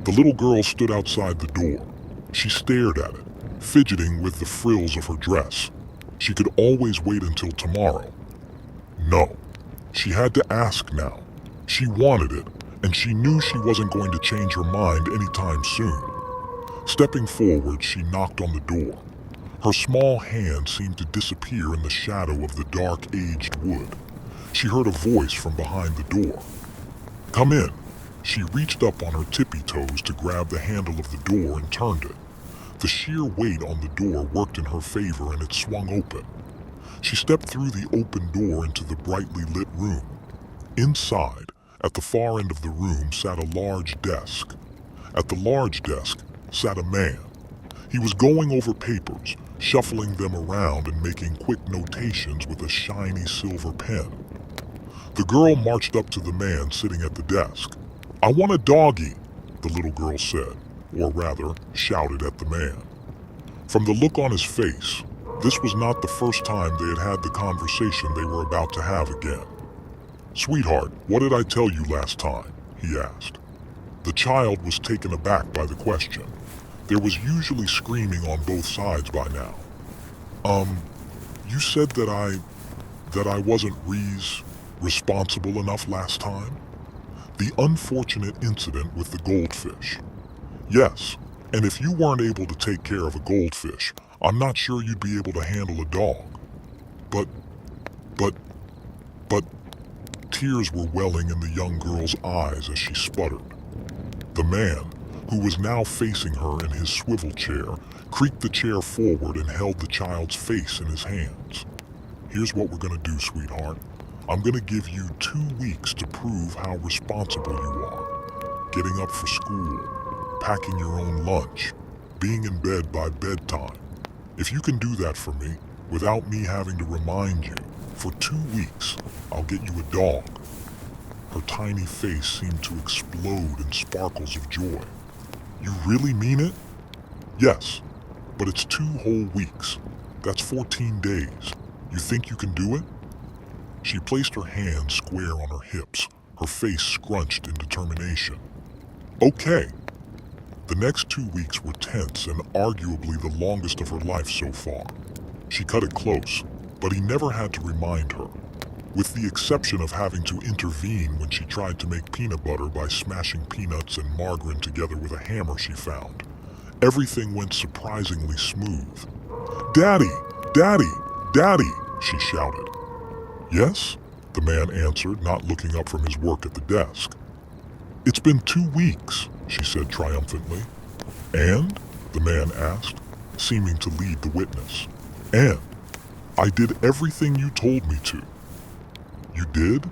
The little girl stood outside the door. She stared at it, fidgeting with the frills of her dress. She could always wait until tomorrow. No, she had to ask now. She wanted it, and she knew she wasn't going to change her mind anytime soon. Stepping forward, she knocked on the door. Her small hand seemed to disappear in the shadow of the dark, aged wood. She heard a voice from behind the door. "Come in." She reached up on her tippy toes to grab the handle of the door and turned it. The sheer weight on the door worked in her favor and it swung open. She stepped through the open door into the brightly lit room. Inside, at the far end of the room, sat a large desk. At the large desk sat a man. He was going over papers, shuffling them around and making quick notations with a shiny silver pen. The girl marched up to the man sitting at the desk. "I want a doggy," the little girl said, or rather, shouted at the man. From the look on his face, this was not the first time they had had the conversation they were about to have again. "Sweetheart, what did I tell you last time?" he asked. The child was taken aback by the question. There was usually screaming on both sides by now. You said that I wasn't responsible enough last time? The unfortunate incident with the goldfish. Yes, and if you weren't able to take care of a goldfish, I'm not sure you'd be able to handle a dog. But, tears were welling in the young girl's eyes as she sputtered. The man, who was now facing her in his swivel chair, creaked the chair forward and held the child's face in his hands. "Here's what we're gonna do, sweetheart. I'm gonna give you 2 weeks to prove how responsible you are. Getting up for school, packing your own lunch, being in bed by bedtime. If you can do that for me, without me having to remind you, for 2 weeks, I'll get you a dog." Her tiny face seemed to explode in sparkles of joy. "You really mean it?" "Yes, but it's 2 whole weeks. That's 14 days. You think you can do it?" She placed her hands square on her hips, her face scrunched in determination. "Okay." The next 2 weeks were tense and arguably the longest of her life so far. She cut it close, but he never had to remind her. With the exception of having to intervene when she tried to make peanut butter by smashing peanuts and margarine together with a hammer she found, everything went surprisingly smooth. "Daddy! Daddy! Daddy!" she shouted. "Yes?" the man answered, not looking up from his work at the desk. "It's been 2 weeks, she said triumphantly. "And?" the man asked, seeming to lead the witness. "And I did everything you told me to." "You did?"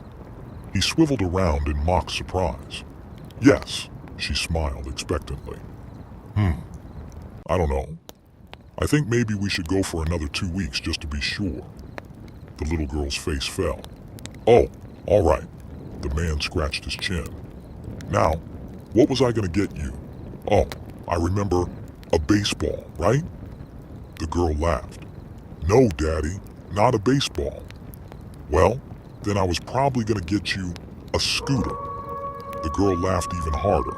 He swiveled around in mock surprise. "Yes," she smiled expectantly. I don't know. I think maybe we should go for another 2 weeks just to be sure." The little girl's face fell. "Oh, all right." The man scratched his chin. "Now, what was I going to get you? Oh, I remember, a baseball, right?" The girl laughed. "No, Daddy, not a baseball." "Well, then I was probably going to get you a scooter." The girl laughed even harder.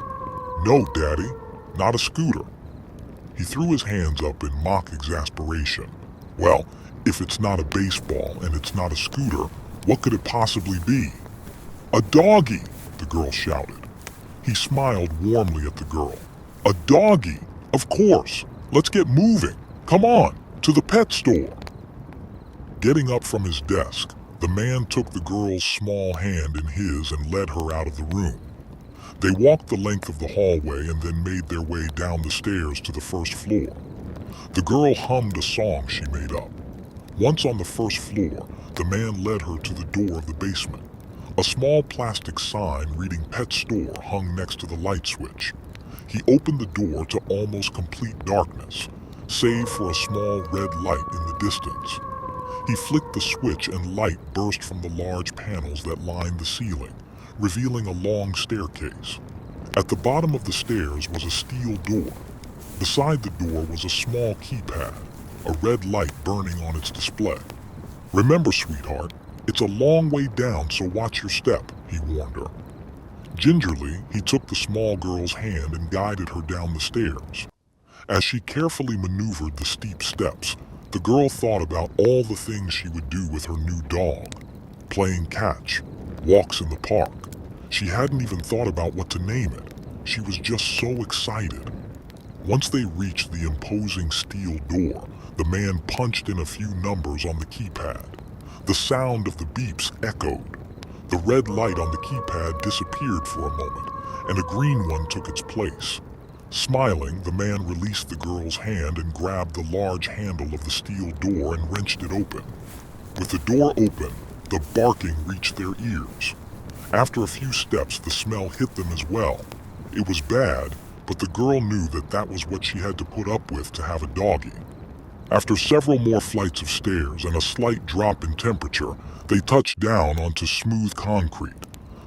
"No, Daddy, not a scooter." He threw his hands up in mock exasperation. "Well, if it's not a baseball and it's not a scooter, what could it possibly be?" "A doggy!" the girl shouted. He smiled warmly at the girl. "A doggy! Of course! Let's get moving! Come on, to the pet store!" Getting up from his desk, the man took the girl's small hand in his and led her out of the room. They walked the length of the hallway and then made their way down the stairs to the first floor. The girl hummed a song she made up. Once on the first floor, the man led her to the door of the basement. A small plastic sign reading Pet Store hung next to the light switch. He opened the door to almost complete darkness, save for a small red light in the distance. He flicked the switch and light burst from the large panels that lined the ceiling, revealing a long staircase. At the bottom of the stairs was a steel door. Beside the door was a small keypad, a red light burning on its display. "Remember, sweetheart, it's a long way down, so watch your step," he warned her. Gingerly, he took the small girl's hand and guided her down the stairs. As she carefully maneuvered the steep steps, the girl thought about all the things she would do with her new dog. Playing catch, walks in the park. She hadn't even thought about what to name it. She was just so excited. Once they reached the imposing steel door, the man punched in a few numbers on the keypad. The sound of the beeps echoed. The red light on the keypad disappeared for a moment, and a green one took its place. Smiling, the man released the girl's hand and grabbed the large handle of the steel door and wrenched it open. With the door open, the barking reached their ears. After a few steps, the smell hit them as well. It was bad, but the girl knew that that was what she had to put up with to have a doggie. After several more flights of stairs and a slight drop in temperature, they touched down onto smooth concrete.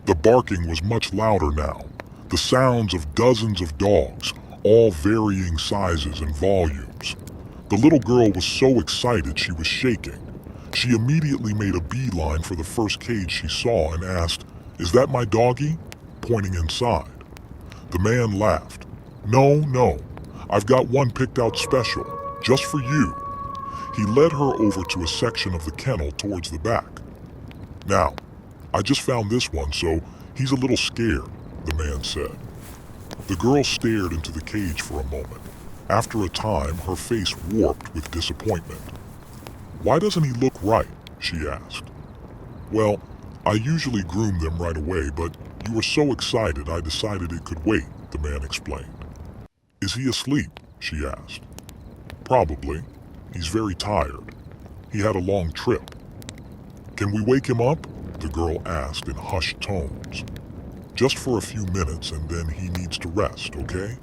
The barking was much louder now. The sounds of dozens of dogs, all varying sizes and volumes. The little girl was so excited she was shaking. She immediately made a beeline for the first cage she saw and asked, "Is that my doggie?" pointing inside. The man laughed. No, I've got one picked out special, just for you." He led her over to a section of the kennel towards the back. "Now, I just found this one, so he's a little scared," the man said. The girl stared into the cage for a moment. After a time, her face warped with disappointment. "Why doesn't he look right?" she asked. "Well, I usually groom them right away, but you were so excited I decided it could wait," the man explained. "Is he asleep?" she asked. "Probably. He's very tired. He had a long trip." "Can we wake him up?" the girl asked in hushed tones. "Just for a few minutes and then he needs to rest, okay?"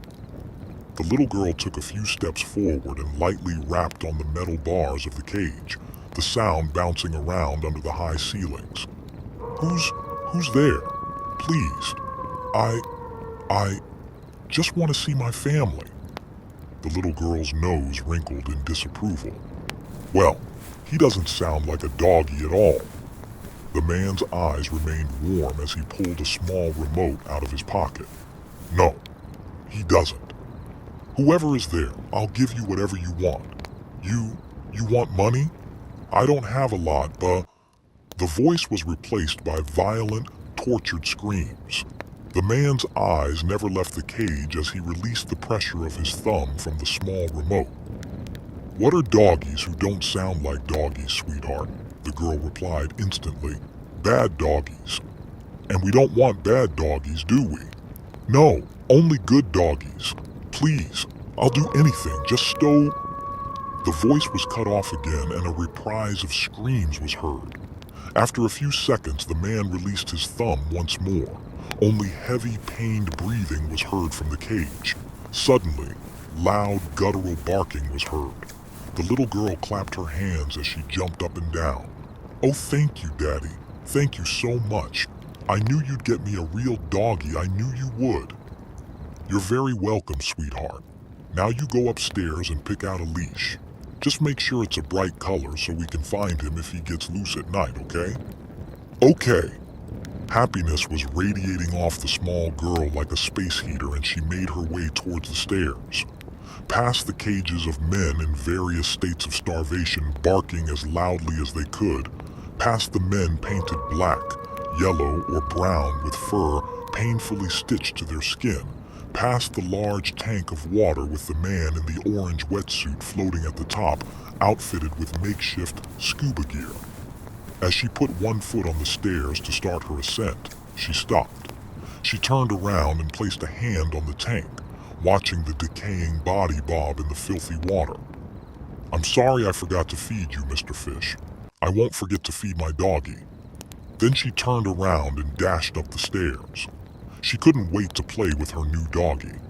The little girl took a few steps forward and lightly rapped on the metal bars of the cage, the sound bouncing around under the high ceilings. Who's there? Please. I just want to see my family." The little girl's nose wrinkled in disapproval. "Well, he doesn't sound like a doggie at all." The man's eyes remained warm as he pulled a small remote out of his pocket. "No, he doesn't. Whoever is there, I'll give you whatever you want. You want money? I don't have a lot, but..." The voice was replaced by violent, tortured screams. The man's eyes never left the cage as he released the pressure of his thumb from the small remote. "What are doggies who don't sound like doggies, sweetheart?" the girl replied instantly. "Bad doggies. And we don't want bad doggies, do we? No, only good doggies. Please, I'll do anything, just stow..." The voice was cut off again and a reprise of screams was heard. After a few seconds, the man released his thumb once more. Only heavy, pained breathing was heard from the cage. Suddenly, loud, guttural barking was heard. The little girl clapped her hands as she jumped up and down. "Oh, thank you, Daddy. Thank you so much. I knew you'd get me a real doggie. I knew you would." "You're very welcome, sweetheart. Now you go upstairs and pick out a leash. Just make sure it's a bright color so we can find him if he gets loose at night, okay?" "Okay." Happiness was radiating off the small girl like a space heater, and she made her way towards the stairs. Past the cages of men in various states of starvation barking as loudly as they could, past the men painted black, yellow, or brown with fur painfully stitched to their skin, past the large tank of water with the man in the orange wetsuit floating at the top, outfitted with makeshift scuba gear. As she put one foot on the stairs to start her ascent, she stopped. She turned around and placed a hand on the tank, watching the decaying body bob in the filthy water. "I'm sorry I forgot to feed you, Mr. Fish. I won't forget to feed my doggie." Then she turned around and dashed up the stairs. She couldn't wait to play with her new doggie.